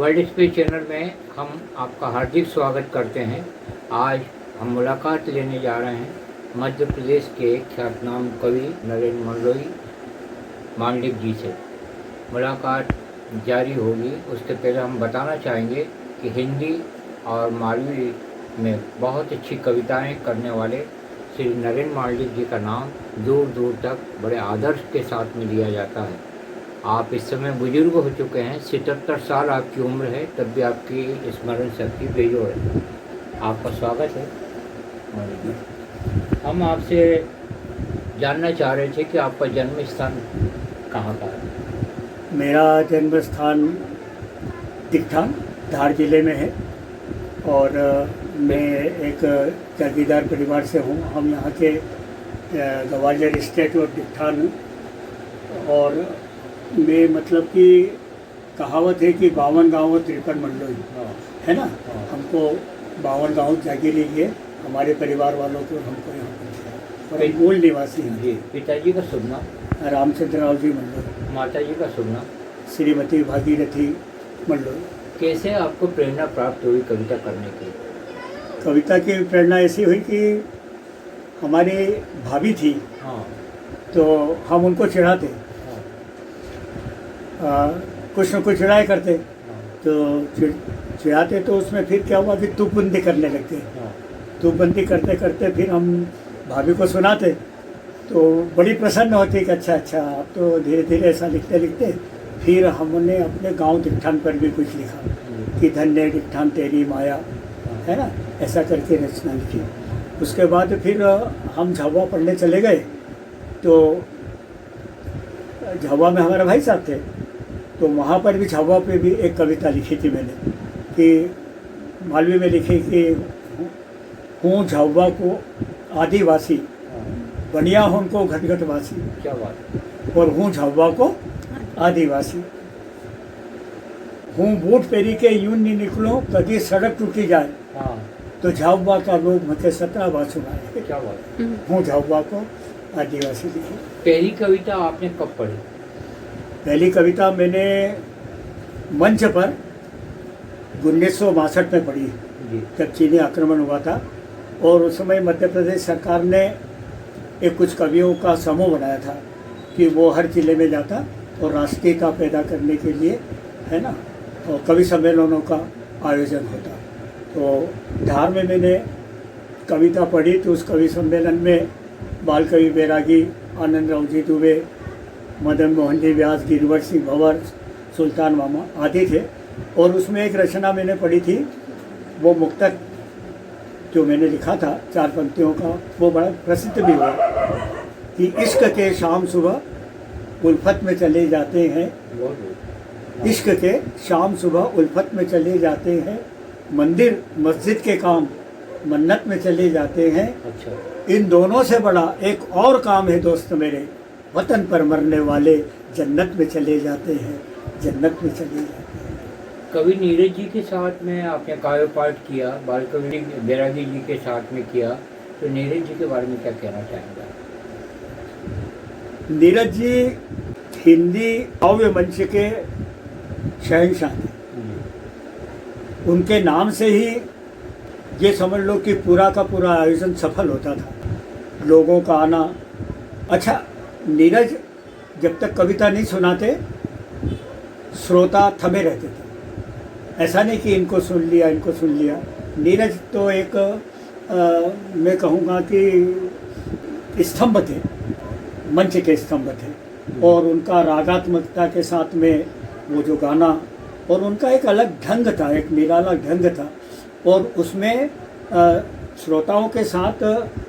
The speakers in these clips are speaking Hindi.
वर्ल्ड स्पेस चैनल में हम आपका हार्दिक स्वागत करते हैं। आज हम मुलाकात लेने जा रहे हैं मध्य प्रदेश के ख्यातनाम कवि नरेंद्र मंडलोई मांडलिक जी से। मुलाकात जारी होगी, उसके पहले हम बताना चाहेंगे कि हिंदी और मालवी में बहुत अच्छी कविताएं करने वाले श्री नरेंद्र मांडलिक जी का नाम दूर दूर तक बड़े आदर्श के साथ में लिया जाता है। आप इस समय बुजुर्ग हो चुके हैं, 77 साल आपकी उम्र है, तब भी आपकी स्मरण शक्ति बेजोड़ है। आपका स्वागत है। हम आपसे जानना चाह रहे थे कि आपका जन्म स्थान कहाँ का है? मेरा जन्म स्थान दिकठान धार जिले में है और मैं एक जागीरदार परिवार से हूँ। हम यहाँ के ग्वालियर स्टेट और दिकठान हूँ। और मैं मतलब कि कहावत है कि 52 गाँव 53 मंडलोई, है ना। हमको 52 गाँव जागीर लिए हमारे परिवार वालों को, हमको यहाँ पर और एक मूल निवासी हैं। जी, पिताजी का शुभ नाम? रामचंद्र राव जी मंडलोई। माता जी का शुभ नाम? श्रीमती भागीरथी मंडलोई। कैसे आपको प्रेरणा प्राप्त हुई कविता करने की? कविता की प्रेरणा ऐसी हुई कि हमारी भाभी थी, हाँ, तो हम उनको चिढ़ाते, कुछ न कुछ चिढ़ाया करते। तो चिढ़ाते तो उसमें फिर क्या हुआ कि तुकबंदी करने लगते। तुकबंदी करते करते फिर हम भाभी को सुनाते तो बड़ी प्रसन्न होती कि अच्छा आप तो धीरे धीरे ऐसा लिखते लिखते फिर हमने अपने गांव दिकठान पर भी कुछ लिखा कि धन्य दिकठान तेरी माया, है ना, ऐसा करके रचना लिखी। उसके बाद फिर हम झाबुआ पढ़ने चले गए, तो झाबुआ में हमारे भाई साहब थे, तो वहाँ पर भी झाबुआ पे भी एक कविता लिखी थी मैंने कि मालवी में लिखी कि हूँ झाबुआ को आदिवासी, बनिया हूँ उनको घटघटवासी। क्या बात। और हूँ झाबुआ को आदिवासी, हूँ बूट पेरी के यूं नहीं निकलो कभी सड़क टूटी जाए, हाँ, तो झाबुआ का लोग मके 17 बार सुनाए। क्या बात। हूँ झाबुआ को आदिवासी लिखी। पहली कविता आपने कब पढ़ी? पहली कविता मैंने मंच पर 1962 में पढ़ी, जब चीनी आक्रमण हुआ था। और उस समय मध्य प्रदेश सरकार ने एक कुछ कवियों का समूह बनाया था कि वो हर जिले में जाता और राष्ट्रीयता पैदा करने के लिए, है ना, और कवि सम्मेलनों का आयोजन होता। तो धार में मैंने कविता पढ़ी, तो उस कवि सम्मेलन में बाल कवि बैरागी, आनंद राव जी दुबे, मदन मोहन जी व्यास, गिरवर सिंह भंवर, सुल्तान मामा आदि थे। और उसमें एक रचना मैंने पढ़ी थी, वो मुक्तक जो मैंने लिखा था 4 पंक्तियों का, वो बड़ा प्रसिद्ध भी हुआ कि इश्क के शाम सुबह उल्फत में चले जाते हैं, इश्क के शाम सुबह उल्फत में चले जाते हैं, मंदिर मस्जिद के काम मन्नत में चले जाते हैं। अच्छा। इन दोनों से बड़ा एक और काम है दोस्त मेरे, वतन पर मरने वाले जन्नत में चले जाते हैं, जन्नत में चले जाते हैं। कवि नीरज जी के साथ में आपने काव्य पाठ किया, बाल कवि बैरागी जी के साथ में किया, तो नीरज जी के बारे में क्या कहना चाहेंगे? नीरज जी हिंदी काव्य मंच के शहंशाह थे। उनके नाम से ही ये समझ लो कि पूरा का पूरा आयोजन सफल होता था, लोगों का आना। अच्छा, नीरज जब तक कविता नहीं सुनाते श्रोता थमे रहते थे, ऐसा नहीं कि इनको सुन लिया। नीरज तो एक मैं कहूँगा कि स्तंभ थे, मंच के स्तंभ थे। और उनका रागात्मकता के साथ में वो जो गाना, और उनका एक अलग ढंग था, एक निराला ढंग था, और उसमें श्रोताओं के साथ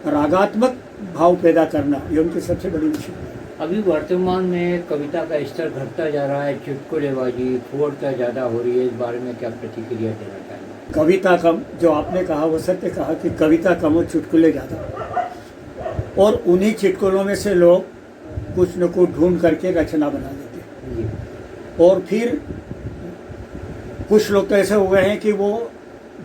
रागात्मक भाव पैदा करना, ये उनकी सबसे बड़ी विशेषता है। अभी वर्तमान में कविता का स्तर घटता जा रहा है, चुटकुलेबाजी फोड़ता ज़्यादा हो रही है, इस बारे में क्या प्रतिक्रिया देना चाहेंगे? कविता कम, जो आपने कहा वो सत्य कहा कि कविता कम और चुटकुले ज़्यादा, और उन्हीं चुटकुलों में से लोग कुछ न कुछ ढूंढ करके रचना बना देते हैं। और फिर कुछ लोग तो ऐसे हुए हैं कि वो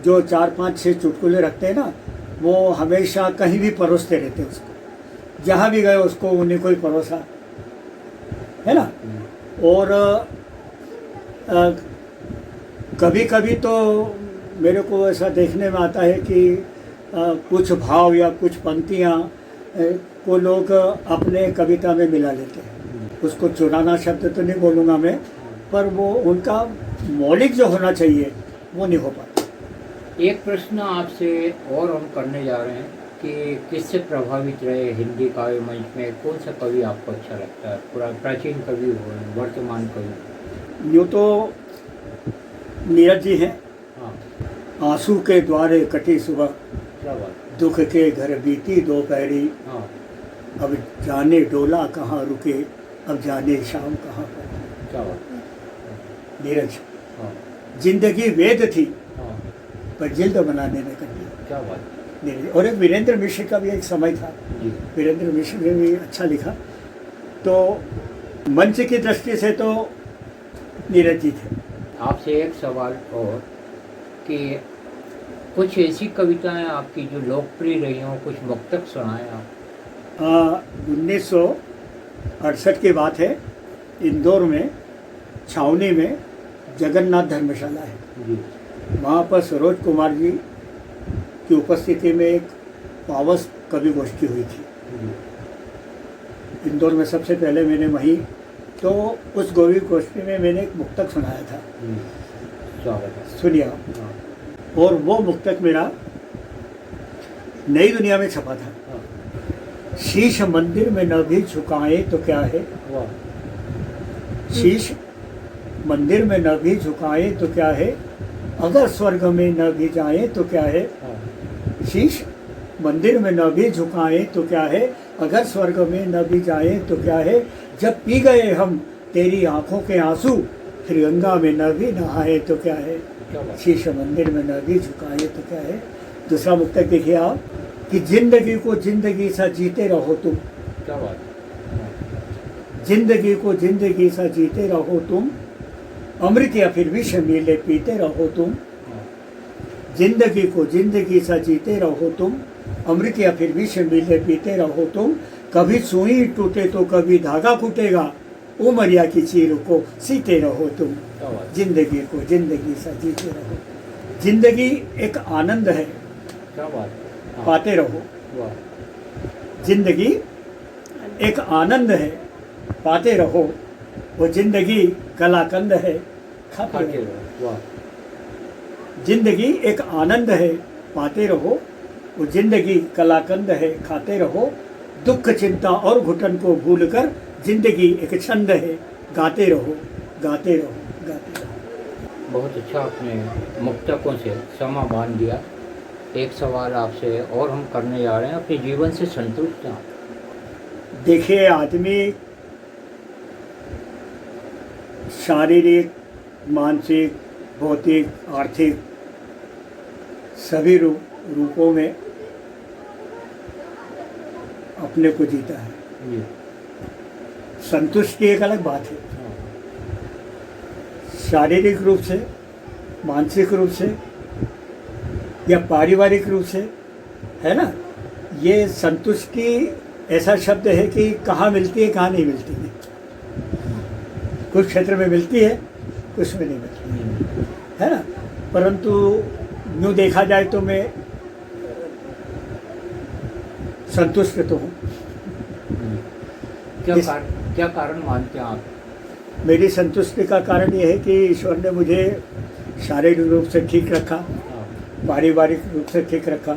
जो 4, 5, 6 चुटकुले रखते हैं ना, वो हमेशा कहीं भी परोसते रहते हैं उसको, जहाँ भी गए उसको उन्हीं को ही परोसा, है ना। और कभी कभी तो मेरे को ऐसा देखने में आता है कि कुछ भाव या कुछ पंक्तियाँ को लोग अपने कविता में मिला लेते हैं। उसको चुराना शब्द तो नहीं बोलूँगा मैं, पर वो उनका मौलिक जो होना चाहिए वो नहीं हो पाता। एक प्रश्न आपसे और हम करने जा रहे हैं कि किससे प्रभावित रहे हिंदी काव्य मंच में, कौन सा कवि आपको अच्छा लगता है? पूरा प्राचीन कवि हो, वर्तमान कवि? यूँ तो नीरज जी हैं। हाँ, आंसू के द्वारे कटी सुबह, क्या बात। दुख के घर बीती दोपहरी, हाँ, अब जाने डोला कहाँ रुके, अब जाने शाम कहाँ पड़ी। क्या बात। नीरज। हाँ, जिंदगी वेद थी हाँ, पर जिल्द बनाने ने कर दिया। क्या बात। नीरज। और एक वीरेंद्र मिश्र का भी एक समय था, जी, वीरेंद्र मिश्र ने भी अच्छा लिखा। तो मंच की दृष्टि से तो नीरज जी थे। आपसे एक सवाल और कि कुछ ऐसी कविताएं आपकी जो लोकप्रिय रही हों, कुछ मुक्तक सुनाएं आप। 1968 की बात है, इंदौर में छावनी में जगन्नाथ धर्मशाला है। जी, वहाँ पर सरोज कुमार जी की उपस्थिति में एक पावस कवि गोष्ठी हुई थी जी, इंदौर में। सबसे पहले मैंने वहीं तो उस कवि गोष्ठी में मैंने एक मुक्तक सुनाया था। जी, स्वागत है। सुनिए आप। हाँ, और वो मुक्तक मेरा नई दुनिया में छपा था। हाँ, शीश मंदिर में न भी झुकाए तो क्या है, वाह। शीश मंदिर में न भी झुकाए तो क्या है, अगर स्वर्ग में न भी जाए तो क्या है। हाँ, शीश मंदिर में न भी झुकाए तो क्या है, अगर स्वर्ग में न भी जाए तो क्या है। जब पी गए हम तेरी आंखों के आंसू, फिर गंगा में न भी नहाए तो क्या है। क्या बात। शीश मंदिर में न भी झुकाए तो क्या है। दूसरा मुक्तक देखिए आप कि जिंदगी को जिंदगी सा जीते रहो तुम, क्या बात। हाँ, जिंदगी को जिंदगी सा जीते रहो तुम, अमृत या फिर विष मिले पीते रहो तुम। हाँ, जिंदगी को जिंदगी सा जीते रहो तुम, अमृत या फिर विष मिले पीते रहो तुम। कभी सुई टूटे तो कभी धागा टूटेगा, उमरिया की चीर को सीते रहो तुम। क्या बात। जिंदगी को जिंदगी सा जीते रहो। जिंदगी एक आनंद है, क्या बात। हाँ, पाते रहो। वाह। जिंदगी एक आनंद है, पाते रहो। वो जिंदगी कलाकंद है, खाते खाते रहो। रहो। वाह। जिंदगी एक आनंद है, पाते रहो। वो जिंदगी कलाकंद है, खाते रहो। दुख चिंता और घुटन को भूलकर जिंदगी एक छंद है, गाते रहो गाते रहो गाते रहो। बहुत अच्छा आपने मुक्तकों से समा बांध दिया। एक सवाल आपसे और हम करने जा रहे हैं, अपने जीवन से संतुष्ट हैं आप? देखिए, आदमी शारीरिक, मानसिक, भौतिक, आर्थिक सभी रूपों में अपने को जीता है। जी, संतुष्टि एक अलग बात है। हाँ, शारीरिक रूप से, मानसिक रूप से या पारिवारिक रूप से, है ना। ये संतुष्टि ऐसा शब्द है कि कहाँ मिलती है कहाँ नहीं मिलती है। कुछ क्षेत्र में मिलती है, कुछ में नहीं मिलती है ना। परंतु यूँ देखा जाए तो मैं संतुष्ट तो हूँ। क्या कारण मानते हैं आप? मेरी संतुष्टि का कारण ये है कि ईश्वर ने मुझे शारीरिक रूप से ठीक रखा, हाँ, पारिवारिक रूप से ठीक रखा,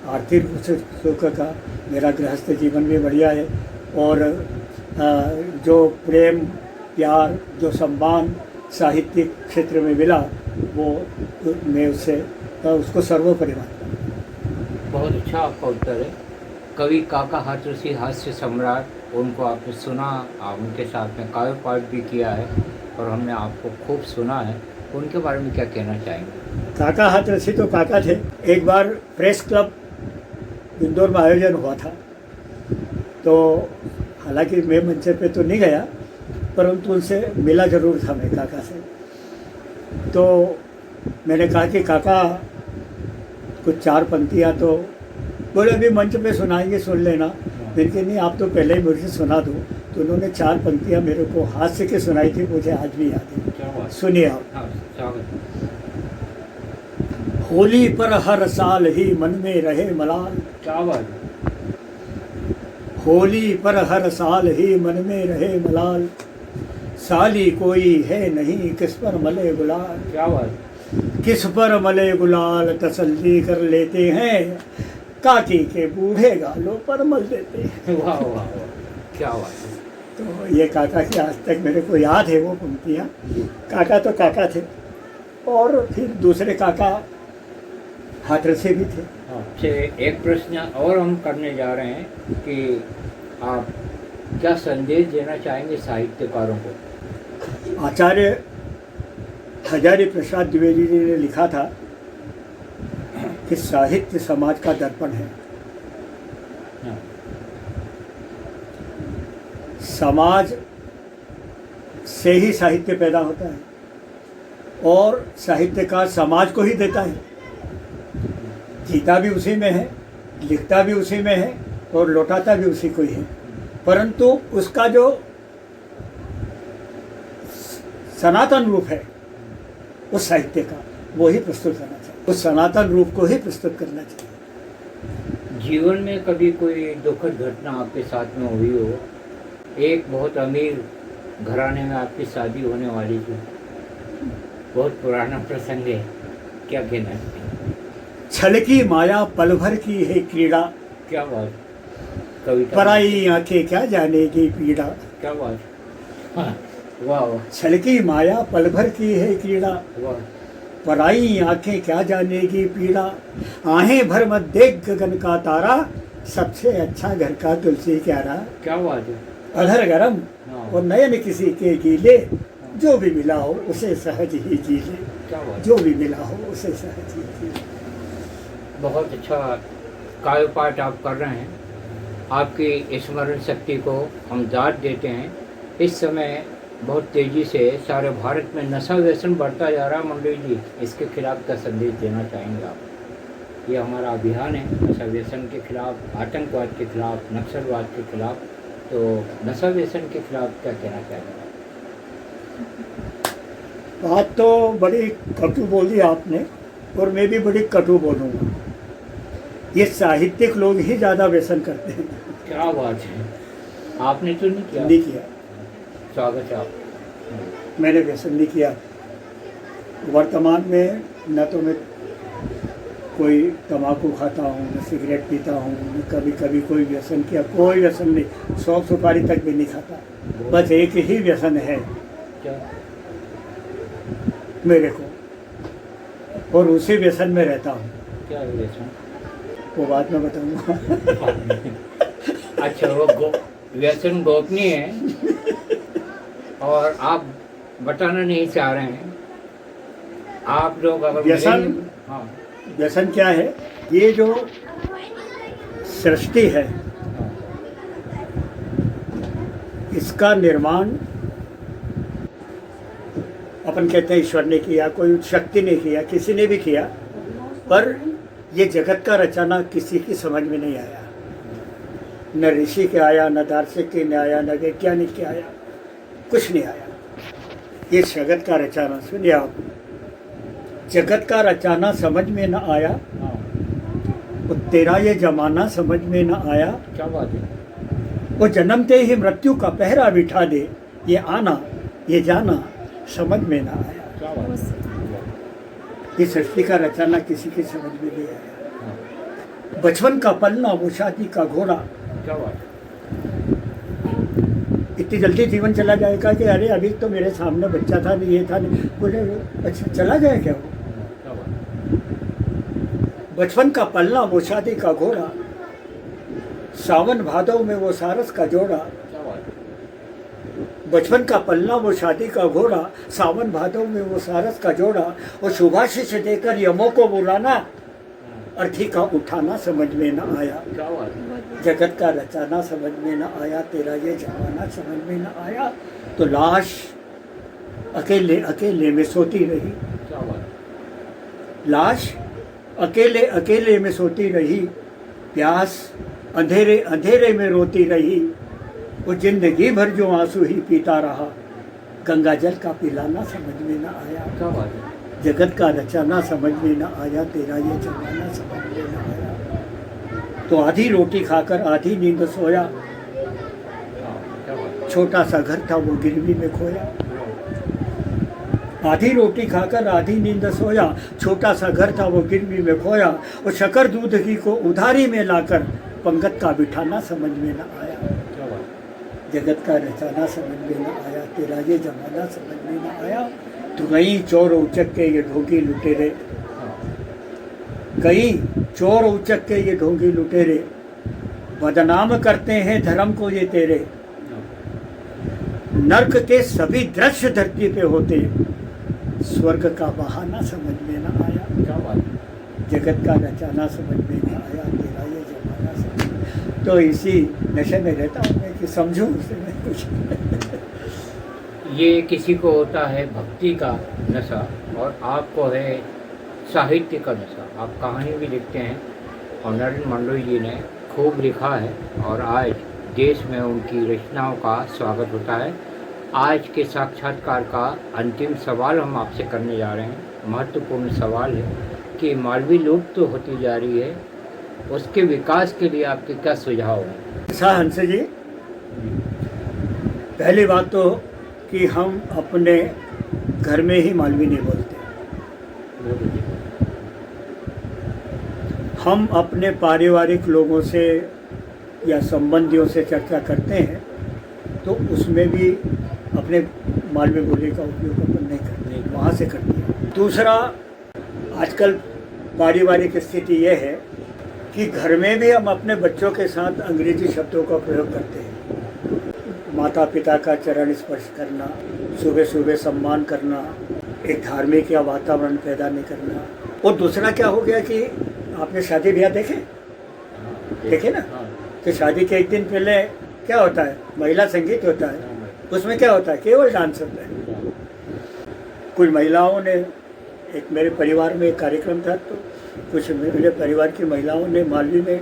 आर्थिक रूप से सुख रखा। मेरा गृहस्थ जीवन भी बढ़िया है। और जो प्रेम प्यार, जो सम्मान साहित्यिक क्षेत्र में मिला, वो मैं उसको सर्वोपरि मानता हूँ। बहुत अच्छा आपका उत्तर है। कवि काका हाथरसी हास्य सम्राट, उनको आपने सुना, आप उनके साथ में काव्य पाठ भी किया है और हमने आपको खूब सुना है। उनके बारे में क्या कहना चाहेंगे? काका हाथरसी तो काका थे। एक बार प्रेस क्लब इंदौर में आयोजन हुआ था, तो हालांकि मैं मंच पे तो नहीं गया, परंतु उनसे मिला ज़रूर था मैं काका से। तो मैंने कहा कि काका कुछ चार पंक्तियाँ, तो बोले अभी मंच पे सुनाएंगे, सुन लेना। मैंने कहा नहीं, आप तो पहले ही मुझे सुना दो। तो उन्होंने चार पंक्तियाँ मेरे को हाथ से के सुनाई थी, मुझे आज भी याद है। क्या बात। सुनिए आप। हाँ, स्वागत है। होली पर हर साल ही मन में रहे मलाल। क्या बात है। होली पर हर साल ही मन में रहे मलाल, साली कोई है नहीं किस पर मले गुलाल। क्या बात है। किस पर मले गुलाल तसल्ली कर लेते हैं, काकी के बूढ़े गालों पर मल देते हैं। वाह वाह वाह, क्या बात है। तो ये काका की आज तक मेरे को याद है वो पंक्तियाँ। काका तो काका थे, और फिर दूसरे काका हाथरसे भी थे। आपसे एक प्रश्न और हम करने जा रहे हैं कि आप क्या संदेश देना चाहेंगे साहित्यकारों को। आचार्य हजारी प्रसाद द्विवेदी जी ने लिखा था कि साहित्य समाज का दर्पण है। हाँ, समाज से ही साहित्य पैदा होता है, और साहित्यकार समाज को ही देता है। जीता भी उसी में है, लिखता भी उसी में है, और लौटाता भी उसी को ही है। परंतु उसका जो सनातन रूप है उस साहित्य का, वो ही प्रस्तुत करना चाहिए, उस सनातन रूप को ही प्रस्तुत करना चाहिए। जीवन में कभी कोई दुखद घटना आपके साथ में हुई हो। एक बहुत अमीर घराने में आपकी शादी होने वाली थी, बहुत पुराना प्रसंग है, क्या कहना है। छल की माया पल भर की है क्रीड़ा, क्या बात। कविता पराई आंखें क्या जानेगी पीड़ा। क्या बात। हाँ, वाह वाह छल की माया पल भर की है क्रीड़ा, वाह। पराई आंखें क्या जानेगी पीड़ा। आहें भर मत देख गगन का तारा, सबसे अच्छा घर का तुलसी क्यारा। क्या बात है। अधर गरम हाँ, और नयन किसी के गीले, जो भी मिला हो उसे सहज ही जी ले। क्या बात। जो भी मिला हो उसे सहज ही जी ले। बहुत अच्छा काव्य पाठ आप कर रहे हैं। आपकी स्मरण शक्ति को हम दाद देते हैं। इस समय बहुत तेज़ी से सारे भारत में नशा व्यसन बढ़ता जा रहा है। मंडोई जी, इसके खिलाफ क्या संदेश देना चाहेंगे आप। ये हमारा अभियान है नशा व्यसन के खिलाफ, आतंकवाद के खिलाफ, नक्सलवाद के खिलाफ। तो नशा व्यसन के खिलाफ क्या कहना चाहेंगे आप। बात तो बड़ी कटु बोली आपने, और मैं भी बड़ी कटु बोलूँगा। ये साहित्यिक लोग ही ज़्यादा व्यसन करते हैं। क्या बात है। आपने तो नहीं किया। नहीं किया, स्वागत है आप। मैंने व्यसन नहीं किया। वर्तमान में न तो मैं कोई तंबाकू खाता हूँ, न सिगरेट पीता हूँ, न कभी कभी कोई व्यसन किया। कोई व्यसन नहीं, शौक सुपारी तक भी नहीं खाता। बस एक ही व्यसन है क्या। मेरे को, और उसी व्यसन में रहता हूँ। क्या है व्यसन। वो बाद में बताऊँगा। अच्छा, वो व्यसन गोपनीय है और आप बताना नहीं चाह रहे हैं। आप लोग अगर व्यसन, हाँ व्यसन क्या है? ये जो सृष्टि है, हाँ, इसका निर्माण अपन कहते हैं ईश्वर ने किया, कोई शक्ति ने किया, किसी ने भी किया, पर ये जगत का रचना किसी की समझ में नहीं आया। न ऋषि के आया, न दार्शनिक के नहीं आया, न वैज्ञानिक के आया, कुछ नहीं आया। ये जगत का रचना, सुनिए आप, जगत का रचना समझ में न आया, हाँ। वो तेरा ये जमाना समझ में न आया। क्या बात है। वो जन्मते ही मृत्यु का पहरा बिठा दे, ये आना ये जाना समझ में न आया। क्या बात है। ये सृष्टि का रचना किसी की समझ में नहीं आया। हाँ, बचपन का पलना वो शादी का घोड़ा, क्या बात है। इतनी जल्दी जीवन चला जाएगा कि अरे अभी तो मेरे सामने बच्चा था, नहीं ये था, नहीं। बोले अच्छा चला गया क्या वो? क्या बात। बचपन का पलना वो शादी का घोड़ा, सावन भादव में वो सारस का जोड़ा। क्या बात है। बचपन का पलना वो शादी का घोड़ा, सावन भादव में वो सारस का जोड़ा। और शुभाशीष देकर यमों को बुलाना, अर्थी का उठाना समझ में न आया। क्या बात है। जगत का रचाना समझ में न आया, तेरा ये जमाना समझ में न आया। तो लाश अकेले अकेले में सोती रही, क्या बात है। लाश अकेले अकेले में सोती रही, प्यास अंधेरे अंधेरे में रोती रही। वो जिंदगी भर जो आंसू ही पीता रहा, गंगा जल का पिलाना समझ में न आया। क्या बात है। जगत का रचाना समझ में न आया, तेरा ये जमाना समझ में न आया। तो आधी रोटी खाकर आधी नींद सोया, छोटा सा घर था वो गिरवी में खोया। आधी रोटी खाकर आधी नींद सोया, छोटा सा घर था वो गिरवी में खोया। और शक्कर दूध घी को उधारी में लाकर पंगत का बिठाना समझ में न आया। जगत का रचाना समझ में न आया, तेरा ये जमाना समझ में न आया। तो कहीं चोर उचक के ये ढोंगी लुटेरे, कहीं चोर उचक के ये ढोंगी लुटेरे, बदनाम करते हैं धर्म को ये तेरे। नर्क के सभी दृश्य धरती पे होते, स्वर्ग का बहाना समझ में न आया। क्या बात। जगत का रचाना समझ में न आया, तेरा ये जमाना समझ। तो इसी नशे में रहता हूँ मैं कि समझूं उसे मैं कुछ। ये किसी को होता है भक्ति का नशा और आपको है साहित्य का नशा। आप कहानी भी लिखते हैं और नरेंद्र मंडलोई जी ने खूब लिखा है और आज देश में उनकी रचनाओं का स्वागत होता है। आज के साक्षात्कार का अंतिम सवाल हम आपसे करने जा रहे हैं। महत्वपूर्ण सवाल है कि मालवी लुप्त तो होती जा रही है, उसके विकास के लिए आपके क्या सुझाव हैं? शाह हंस जी, पहली बात तो कि हम अपने घर में ही मालवी नहीं बोलते। हम अपने पारिवारिक लोगों से या संबंधियों से चर्चा करते हैं तो उसमें भी अपने मालवी बोली का उपयोग अपन नहीं करते, वहाँ से करते हैं। दूसरा, आजकल पारिवारिक स्थिति यह है कि घर में भी हम अपने बच्चों के साथ अंग्रेजी शब्दों का प्रयोग करते हैं। माता पिता का चरण स्पर्श करना, सुबह सुबह सम्मान करना, एक धार्मिक या वातावरण पैदा नहीं करना। और दूसरा क्या हो गया कि आपने शादी ब्याह देखे ना, तो शादी के एक दिन पहले क्या होता है, महिला संगीत होता है। उसमें क्या होता है, केवल डांस होता है। कुछ महिलाओं ने, एक मेरे परिवार में एक कार्यक्रम था तो कुछ मेरे परिवार की महिलाओं ने मालवी में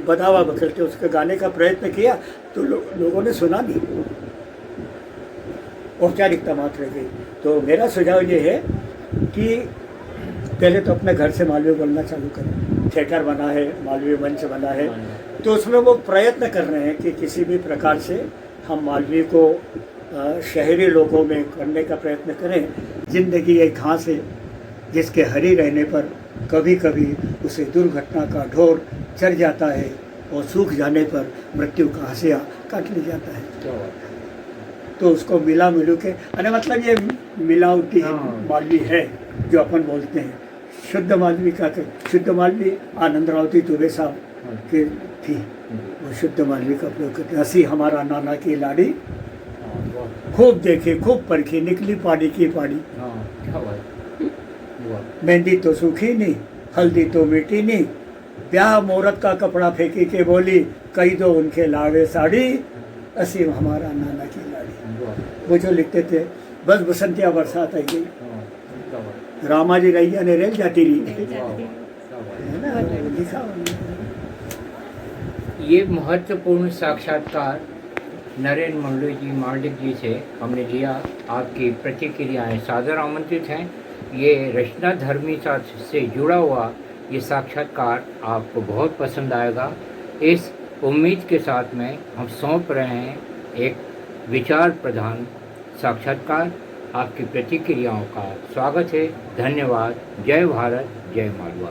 बदावा बखरते उसके गाने का प्रयत्न किया तो लोगों ने सुना नहीं, औपचारिकता मात्र रह गई। तो मेरा सुझाव ये है कि पहले तो अपने घर से मालवी बोलना चालू करें। थिएटर बना है, मालवी मंच बना है, तो उसमें वो प्रयत्न कर रहे हैं कि किसी भी प्रकार से हम मालवी को शहरी लोगों में करने का प्रयत्न करें। जिंदगी एक घास है जिसके हरी रहने पर कभी कभी उसे दुर्घटना का ढोर चढ़ जाता है और सूख जाने पर मृत्यु का हंसिया काट लिया जाता है। तो उसको मिला मिलू के, अरे मतलब ये मिलावटी मालवी है जो अपन बोलते हैं। शुद्ध मालवी का, शुद्ध मालवी आनंदरावती दुबे साहब के थी, वो शुद्ध मालवी का प्रयोग करते। हंसी हमारा नाना की लाड़ी, खूब देखे खूब परखी, निकली पानी की पानी। मेहंदी तो सूखी नहीं, हल्दी तो मीठी नहीं, ब्याह मुहूर्त का कपड़ा फेंकी के बोली, कई दो उनके लावे साड़ी, हंसी हमारा नाना की लाड़ी। वो जो लिखते थे, बस बसंतिया बरसात आई गई, रामाजी रैया ने रेल जाती रही, है ना, लिखा। ये महत्वपूर्ण साक्षात्कार नरेंद्र मंडलोई जी मार्डिक जी से हमने लिया। आपकी प्रतिक्रियाएं सादर आमंत्रित हैं। ये रचना धर्मिता से जुड़ा हुआ ये साक्षात्कार आपको बहुत पसंद आएगा, इस उम्मीद के साथ में हम सौंप रहे हैं एक विचार प्रधान साक्षात्कार। आपकी प्रतिक्रियाओं का स्वागत है। धन्यवाद। जय भारत, जय मालवा।